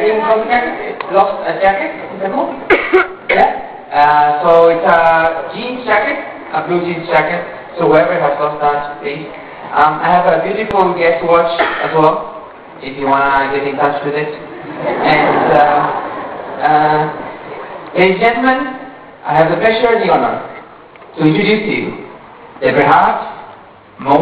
Anyone lost a jacket? Lost a jacket? Yeah? So it's a jeans jacket, a blue jeans jacket. So whoever has lost that, please. I have a beautiful guest watch as well, if you want to get in touch with it. And, ladies and gentlemen, I have the pleasure and the honor to introduce to you the Berhad Mo